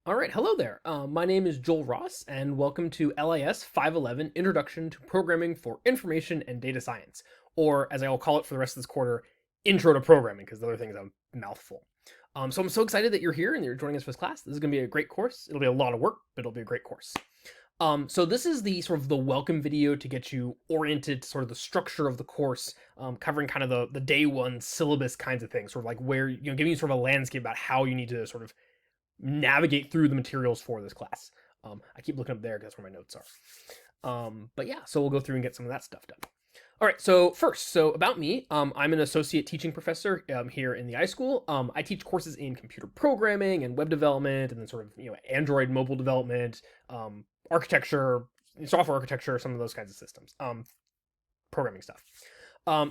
All right, hello there. My name is Joel Ross, and welcome to LIS511 Introduction to Programming for Information and Data Science, or as I will call it for the rest of this quarter, Intro to Programming, because the other thing is a mouthful. So I'm so excited that you're here and you're joining us for this class. This is going to be a great course. It'll be a lot of work, but it'll be a great course. So this is the sort of the welcome video to get you oriented to sort of the structure of the course, covering kind of the day one syllabus kinds of things, sort of like where, giving you sort of a landscape about how you need to sort of navigate through the materials for this class. I keep looking up there because that's where my notes are. But yeah, so we'll go through and get some of that stuff done. All right, so first, about me, I'm an associate teaching professor here in the iSchool. I teach courses in computer programming and web development, and then sort of Android mobile development, architecture, software architecture, some of those kinds of systems, programming stuff.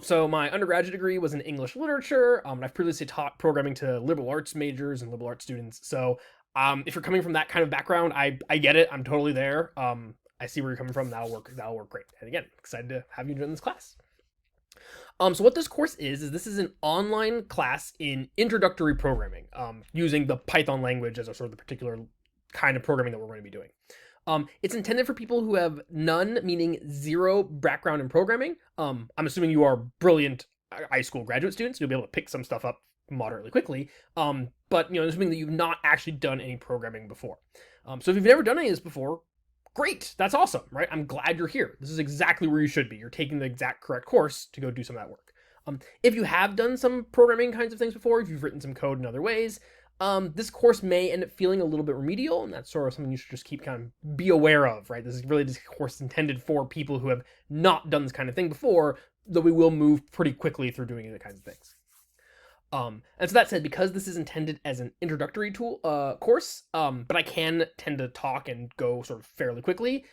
So my undergraduate degree was in English literature, and I've previously taught programming to liberal arts majors and liberal arts students. So if you're coming from that kind of background, I get it. I'm totally there. I see where you're coming from. That'll work great. And again, excited to have you join this class. So what this course is this is an online class in introductory programming, using the Python language as a sort of the particular kind of programming that we're going to be doing. It's intended for people who have none, meaning zero background in programming. I'm assuming you are brilliant iSchool graduate students. You'll be able to pick some stuff up moderately quickly. But assuming that you've not actually done any programming before. So if you've never done any of this before, great. That's awesome, right? I'm glad you're here. This is exactly where you should be. You're taking the exact correct course to go do some of that work. If you have done some programming kinds of things before, if you've written some code in other ways, this course may end up feeling a little bit remedial, and that's sort of something you should just keep kind of be aware of, right? This is really this course intended for people who have not done this kind of thing before, though we will move pretty quickly through doing the kinds of things. And so that said, because this is intended as an introductory course, but I can tend to talk and go sort of fairly quickly.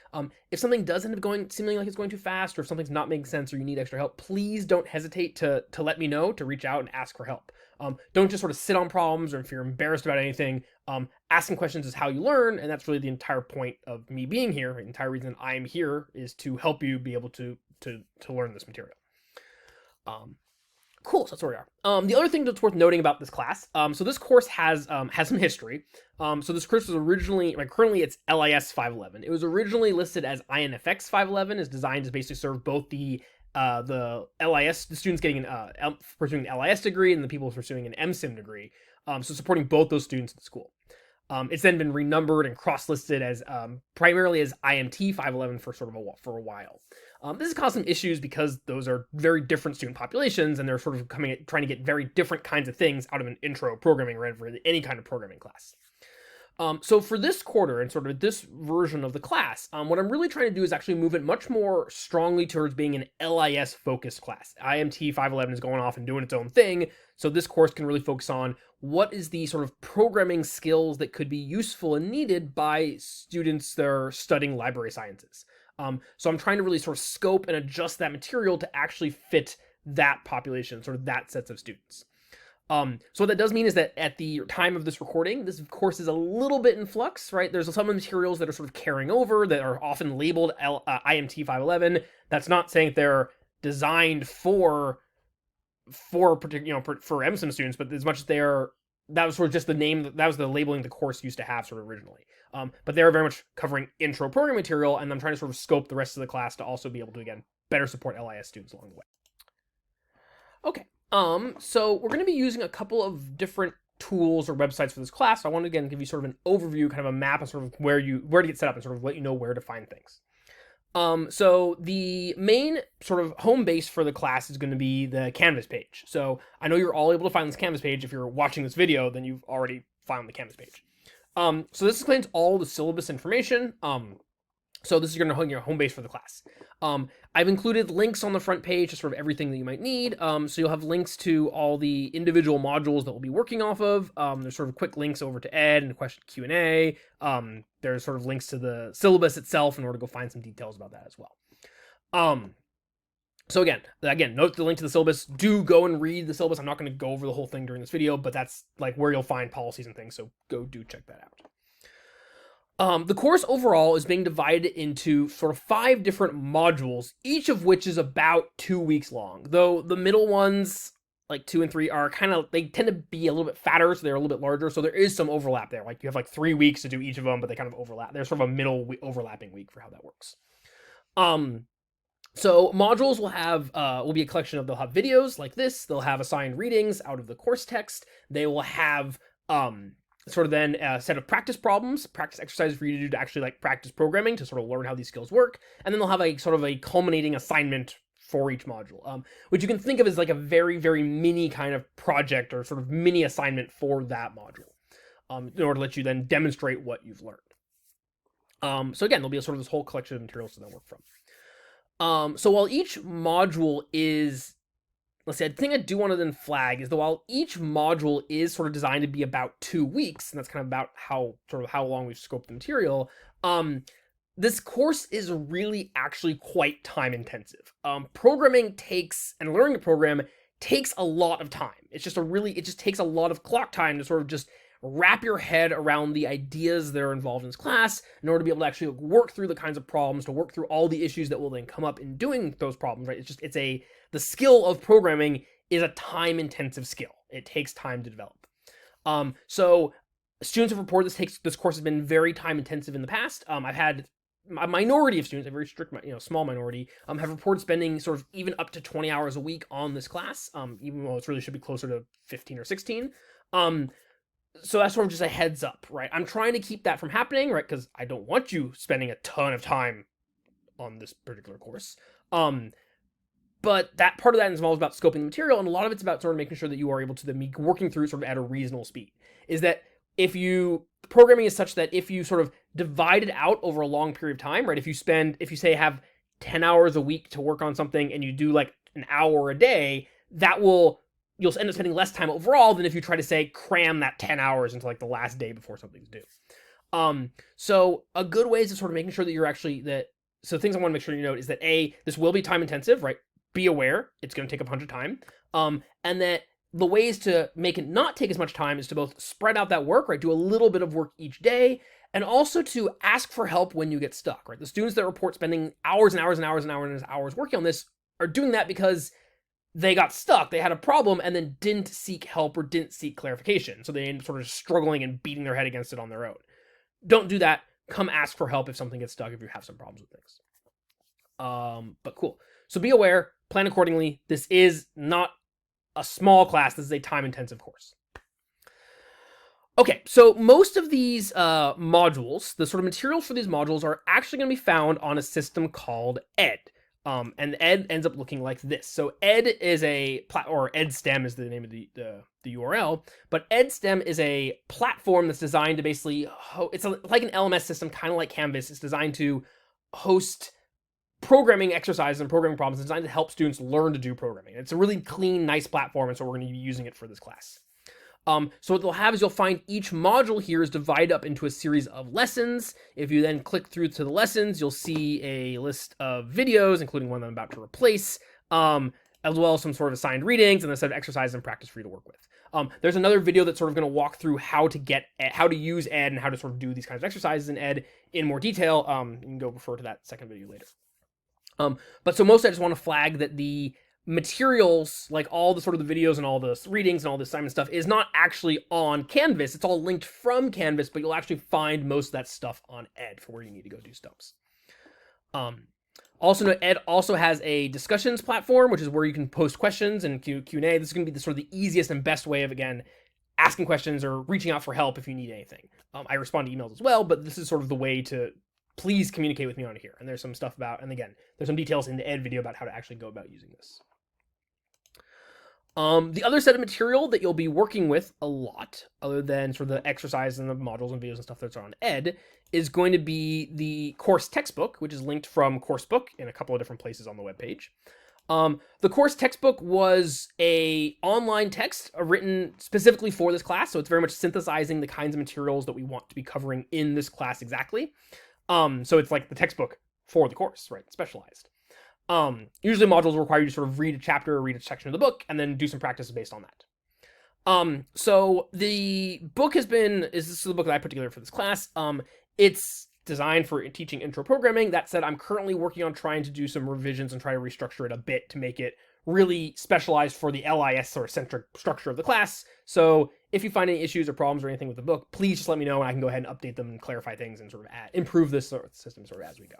If something does end up seeming like it's going too fast, or if something's not making sense, or you need extra help, please don't hesitate to let me know, to reach out and ask for help. Don't just sort of sit on problems, or if you're embarrassed about anything, asking questions is how you learn, and that's really the entire point of me being here. The entire reason I'm here is to help you be able to learn this material. Cool, so that's where we are. The other thing that's worth noting about this class, so this course has some history. So this course was originally, currently it's LIS511. It was originally listed as INFX511, is designed to basically serve both the LIS, the students getting pursuing an LIS degree, and the people pursuing an MSIM degree. So supporting both those students in the school. It's then been renumbered and cross-listed as primarily as IMT511 for a while. This has caused some issues because those are very different student populations, and they're sort of trying to get very different kinds of things out of an intro programming, or really any kind of programming class. So for this quarter and sort of this version of the class, what I'm really trying to do is actually move it much more strongly towards being an LIS focused class. IMT 511 is going off and doing its own thing, so this course can really focus on what is the sort of programming skills that could be useful and needed by students that are studying library sciences. So I'm trying to really sort of scope and adjust that material to actually fit that population, sort of that sets of students. So what that does mean is that at the time of this recording, this course is a little bit in flux, right? There's some materials that are sort of carrying over that are often labeled IMT 511. That's not saying they're designed for particular, for MSIM students, but as much as that was sort of just the name, that was the labeling the course used to have sort of originally. But they're very much covering intro programming material, and I'm trying to sort of scope the rest of the class to also be able to, again, better support LIS students along the way. Okay. So we're going to be using a couple of different tools or websites for this class. So I want to, again, give you sort of an overview, kind of a map of sort of where to get set up and sort of let you know where to find things. So the main sort of home base for the class is going to be the Canvas page. So I know you're all able to find this Canvas page. If you're watching this video, then you've already found the Canvas page. So this explains all the syllabus information. So this is going to be your home base for the class. I've included links on the front page to sort of everything that you might need. So you'll have links to all the individual modules that we'll be working off of. There's sort of quick links over to Ed and question Q&A. There's sort of links to the syllabus itself in order to go find some details about that as well. So again, note the link to the syllabus. Do go and read the syllabus. I'm not going to go over the whole thing during this video, but that's like where you'll find policies and things. So do check that out. The course overall is being divided into sort of 5 different modules, each of which is about 2 weeks long, though the middle ones like 2 and 3 are they tend to be a little bit fatter, so they're a little bit larger. So there is some overlap there. Like you have like 3 weeks to do each of them, but they kind of overlap. There's sort of a middle overlapping week for how that works. So modules will be a collection of, they'll have videos like this. They'll have assigned readings out of the course text. They will have sort of then a set of practice problems, practice exercises for you to do to actually like practice programming to sort of learn how these skills work. And then they'll have a sort of a culminating assignment for each module, which you can think of as like a very, very mini kind of project or sort of mini assignment for that module, in order to let you then demonstrate what you've learned. So again, there'll be a sort of this whole collection of materials to then work from. So while each module is, let's see, the thing I do want to then flag is that while each module is sort of designed to be about 2 weeks, and that's kind of about how long we've scoped the material, this course is really actually quite time intensive. Programming takes, and learning to program takes a lot of time. It just takes a lot of clock time to sort of just wrap your head around the ideas that are involved in this class in order to be able to actually work through the kinds of problems, to work through all the issues that will then come up in doing those problems, right? The skill of programming is a time-intensive skill. It takes time to develop. So students have reported this course has been very time-intensive in the past. I've had a minority of students, a very strict, small minority, have reported spending sort of even up to 20 hours a week on this class, even though it really should be closer to 15 or 16. So that's sort of just a heads up, right? I'm trying to keep that from happening, right? Because I don't want you spending a ton of time on this particular course. But that part of that is all about scoping the material, and a lot of it's about sort of making sure that you are able to then be working through sort of at a reasonable speed. Is that programming is such that if you sort of divide it out over a long period of time, right? If you say have 10 hours a week to work on something and you do like an hour a day, you'll end up spending less time overall than if you try to say cram that 10 hours into like the last day before something's due. So a good way is to sort of making sure that you're actually so things I want to make sure you note is that this will be time intensive, right? Be aware it's going to take a bunch of time. And that the ways to make it not take as much time is to both spread out that work, right? Do a little bit of work each day, and also to ask for help when you get stuck, right? The students that report spending hours and hours and hours and hours and hours working on this are doing that because they got stuck, they had a problem, and then didn't seek help or didn't seek clarification. So they ended up sort of struggling and beating their head against it on their own. Don't do that. Come ask for help if something gets stuck, if you have some problems with things. But cool. So be aware, plan accordingly. This is not a small class. This is a time-intensive course. Okay, so most of these modules, the sort of materials for these modules are actually going to be found on a system called ED. And ED ends up looking like this. So ED is or EdStem is the name of the URL, but EdStem is a platform that's designed to basically, it's like an LMS system, kind of like Canvas. It's designed to host programming exercises and programming problems. It's designed to help students learn to do programming. It's a really clean, nice platform, and so we're going to be using it for this class. So what they'll have is you'll find each module here is divided up into a series of lessons. If you then click through to the lessons, you'll see a list of videos, including one that I'm about to replace, as well as some sort of assigned readings and a set of exercises and practice for you to work with. There's another video that's sort of going to walk through how to use ED and how to sort of do these kinds of exercises in ED in more detail. You can go refer to that second video later. But so most I just want to flag that the materials, like all the sort of the videos and all the readings and all the assignment stuff, is not actually on Canvas. It's all linked from Canvas, but you'll actually find most of that stuff on ED for where you need to go do stumps. Also note, ED also has a discussions platform, which is where you can post questions and Q&A. This is going to be the sort of the easiest and best way of, again, asking questions or reaching out for help if you need anything. I respond to emails as well, but this is sort of the way to please communicate with me on here. And there's some stuff about, and again, there's some details in the ED video about how to actually go about using this. The other set of material that you'll be working with a lot, other than sort of the exercises and the modules and videos and stuff that's on ED, is going to be the course textbook, which is linked from Coursebook in a couple of different places on the webpage. The course textbook was a online text written specifically for this class, so it's very much synthesizing the kinds of materials that we want to be covering in this class exactly. So it's like the textbook for the course, right? Specialized. Usually modules require you to sort of read a chapter or read a section of the book and then do some practices based on that. So the book this is the book that I put together for this class. It's designed for teaching intro programming. That said, I'm currently working on trying to do some revisions and try to restructure it a bit to make it really specialized for the LIS sort of centric structure of the class. So if you find any issues or problems or anything with the book, please just let me know and I can go ahead and update them and clarify things and sort of improve this sort of system sort of as we go.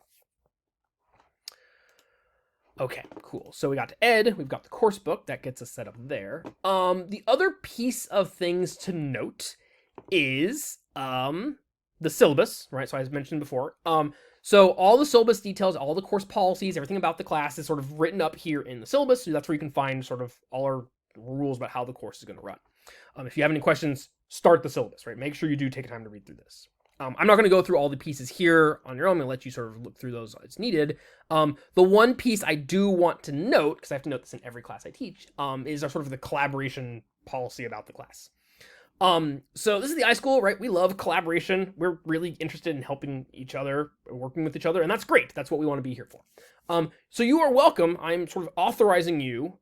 Okay, cool. So we got to Ed, we've got the course book, that gets us set up there. The other piece of things to note is the syllabus, right? So as mentioned before, so all the syllabus details, all the course policies, everything about the class is sort of written up here in the syllabus. So that's where you can find sort of all our rules about how the course is going to run. If you have any questions, start the syllabus, right? Make sure you do take time to read through this. I'm not going to go through all the pieces here on your own. I'm going to let you sort of look through those as needed. The one piece I do want to note, because I have to note this in every class I teach, is our sort of the collaboration policy about the class. So this is the iSchool, right? We love collaboration. We're really interested in helping each other, working with each other, and that's great. That's what we want to be here for. So you are welcome. I'm sort of authorizing you,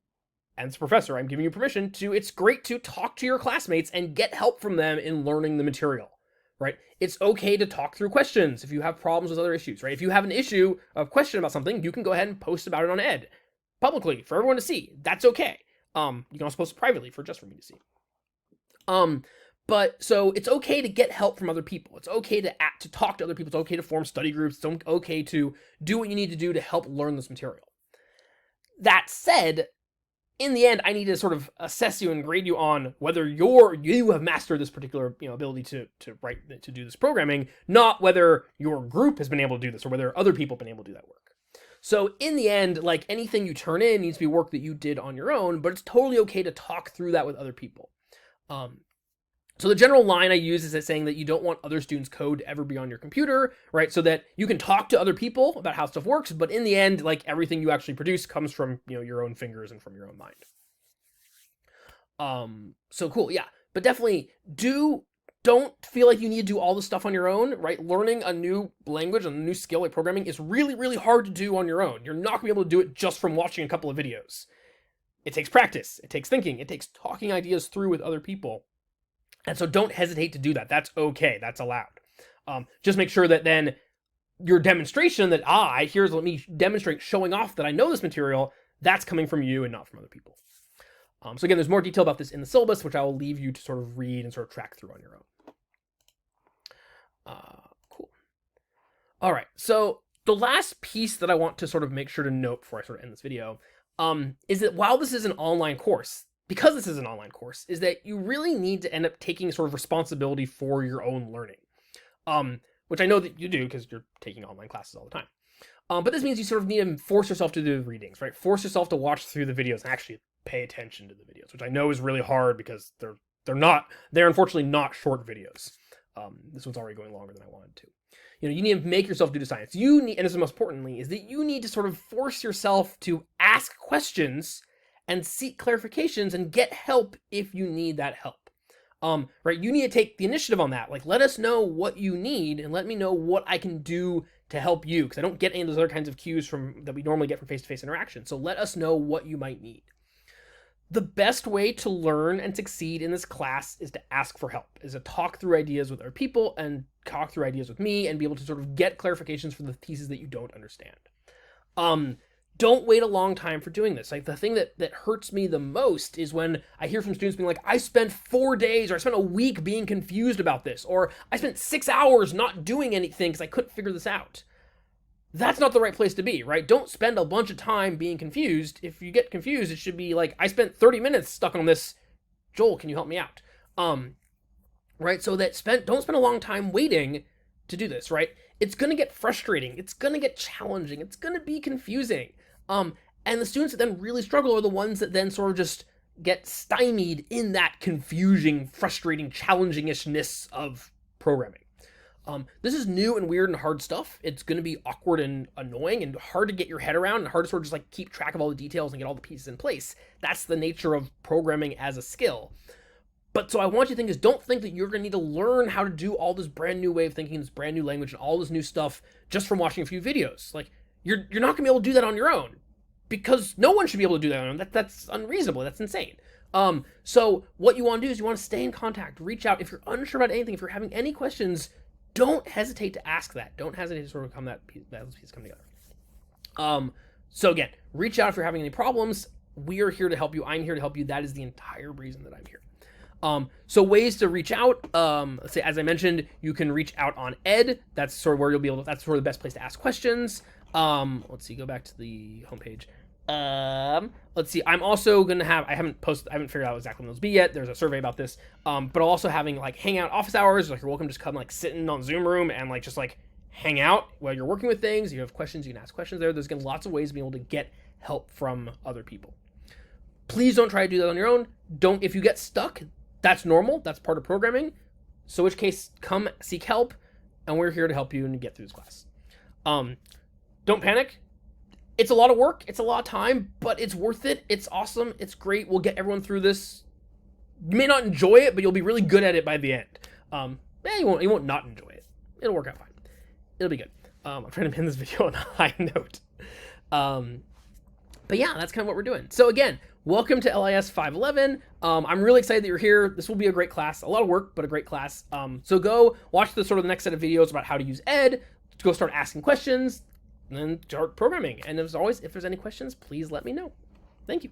and as a professor, I'm giving you permission to, it's great to talk to your classmates and get help from them in learning the material, right? It's okay to talk through questions if you have problems with other issues, right? If you have an issue, a question about something, you can go ahead and post about it on Ed publicly for everyone to see. That's okay. You can also post it privately just for me to see. But so it's okay to get help from other people. It's okay to talk to other people. It's okay to form study groups. It's okay to do what you need to do to help learn this material. That said, in the end, I need to sort of assess you and grade you on whether you have mastered this particular ability to do this programming, not whether your group has been able to do this or whether other people have been able to do that work. So in the end, like anything you turn in needs to be work that you did on your own, but it's totally okay to talk through that with other people. So the general line I use is saying that you don't want other students' code to ever be on your computer, right? So that you can talk to other people about how stuff works, but in the end, like everything you actually produce comes from, your own fingers and from your own mind. So cool, yeah. But definitely don't feel like you need to do all this stuff on your own, right? Learning a new language, a new skill like programming is really, really hard to do on your own. You're not gonna be able to do it just from watching a couple of videos. It takes practice, it takes thinking, it takes talking ideas through with other people. And so don't hesitate to do that. That's okay. That's allowed. Just make sure that then your demonstration that, let me demonstrate showing off that I know this material, that's coming from you and not from other people. So again, there's more detail about this in the syllabus, which I will leave you to sort of read and sort of track through on your own. Cool. All right. So the last piece that I want to sort of make sure to note before I sort of end this video is that while this is an online course, because this is an online course, is that you really need to end up taking sort of responsibility for your own learning, which I know that you do because you're taking online classes all the time. But this means you sort of need to force yourself to do the readings, right? Force yourself to watch through the videos and actually pay attention to the videos, which I know is really hard because they're unfortunately not short videos. This one's already going longer than I wanted to. You need to make yourself do the science. You need, and this is most importantly, is that you need to sort of force yourself to ask questions and seek clarifications and get help if you need that help. Right? You need to take the initiative on that. Like, let us know what you need and let me know what I can do to help you, because I don't get any of those other kinds of cues that we normally get from face-to-face interaction. So let us know what you might need. The best way to learn and succeed in this class is to ask for help, is to talk through ideas with other people and talk through ideas with me and be able to sort of get clarifications for the pieces that you don't understand. Don't wait a long time for doing this. Like, the thing that hurts me the most is when I hear from students being like, I spent 4 days or I spent a week being confused about this, or I spent 6 hours not doing anything because I couldn't figure this out. That's not the right place to be, right? Don't spend a bunch of time being confused. If you get confused, it should be like, I spent 30 minutes stuck on this. Joel, can you help me out? Right? So don't spend a long time waiting to do this, right? It's going to get frustrating. It's going to get challenging. It's going to be confusing. And the students that then really struggle are the ones that then sort of just get stymied in that confusing, frustrating, challenging-ishness of programming. This is new and weird and hard stuff. It's going to be awkward and annoying and hard to get your head around and hard to sort of just like keep track of all the details and get all the pieces in place. That's the nature of programming as a skill. But so I want you to think don't think that you're going to need to learn how to do all this brand new way of thinking, this brand new language and all this new stuff just from watching a few videos. Like, you're not going to be able to do that on your own, because no one should be able to do that on their own. That's unreasonable. That's insane. So what you want to do is you want to stay in contact, reach out. If you're unsure about anything, if you're having any questions, don't hesitate to ask that. Don't hesitate to sort of those pieces come together. So again, reach out if you're having any problems. We are here to help you. I'm here to help you. That is the entire reason that I'm here. So ways to reach out. Let's say, as I mentioned, you can reach out on Ed. That's sort of where you'll be able to, that's sort of the best place to ask questions. Let's see, go back to the homepage. Let's see, I'm also going to have, I haven't figured out exactly when those be yet. There's a survey about this. But also having like hangout office hours, like you're welcome to just come like sitting on Zoom room and like just like hang out while you're working with things. You have questions, you can ask questions there. There's going to be lots of ways to be able to get help from other people. Please don't try to do that on your own. If you get stuck, that's normal. That's part of programming. So in which case, come seek help, and we're here to help you and get through this class. Don't panic. It's a lot of work. It's a lot of time, but it's worth it. It's awesome. It's great. We'll get everyone through this. You may not enjoy it, but you'll be really good at it by the end. You won't not enjoy it. It'll work out fine. It'll be good. I'm trying to end this video on a high note. But yeah, that's kind of what we're doing. So again, welcome to LIS511. I'm really excited that you're here. This will be a great class. A lot of work, but a great class. So go watch the next set of videos about how to use Ed. Go start asking questions, and then start programming. And as always, if there's any questions, please let me know. Thank you.